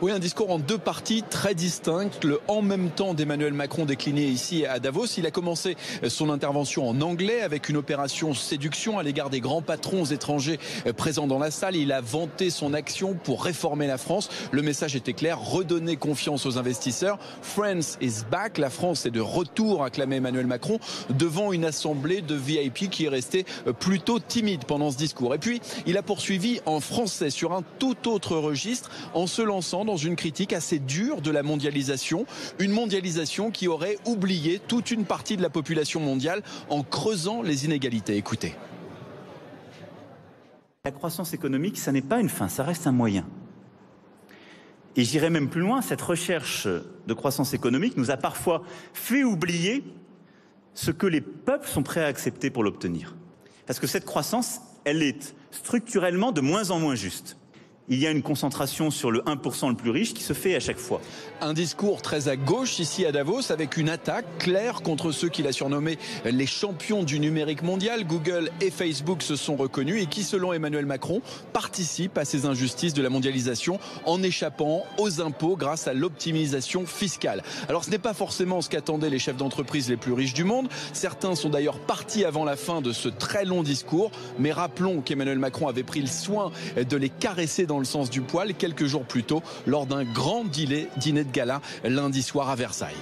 Oui, un discours en deux parties très distinctes. Le en même temps d'Emmanuel Macron décliné ici à Davos. Il a commencé son intervention en anglais avec une opération séduction à l'égard des grands patrons étrangers présents dans la salle. Il a vanté son action pour réformer la France. Le message était clair, redonner confiance aux investisseurs. France is back. La France est de retour, acclamait Emmanuel Macron devant une assemblée de VIP qui est restée plutôt timide pendant ce discours. Et puis, il a poursuivi en français sur un tout autre registre en se lançant dans une critique assez dure de la mondialisation. Une mondialisation qui aurait oublié toute une partie de la population mondiale en creusant les inégalités. Écoutez. La croissance économique, ça n'est pas une fin, ça reste un moyen. Et j'irai même plus loin, cette recherche de croissance économique nous a parfois fait oublier ce que les peuples sont prêts à accepter pour l'obtenir. Parce que cette croissance, elle est structurellement de moins en moins juste. Il y a une concentration sur le 1% le plus riche qui se fait à chaque fois. Un discours très à gauche ici à Davos avec une attaque claire contre ceux qu'il a surnommés les champions du numérique mondial. Google et Facebook se sont reconnus et qui, selon Emmanuel Macron, participent à ces injustices de la mondialisation en échappant aux impôts grâce à l'optimisation fiscale. Alors ce n'est pas forcément ce qu'attendaient les chefs d'entreprise les plus riches du monde. Certains sont d'ailleurs partis avant la fin de ce très long discours. Mais rappelons qu'Emmanuel Macron avait pris le soin de les caresser dans le sens du poil quelques jours plus tôt lors d'un grand dîner de gala lundi soir à Versailles.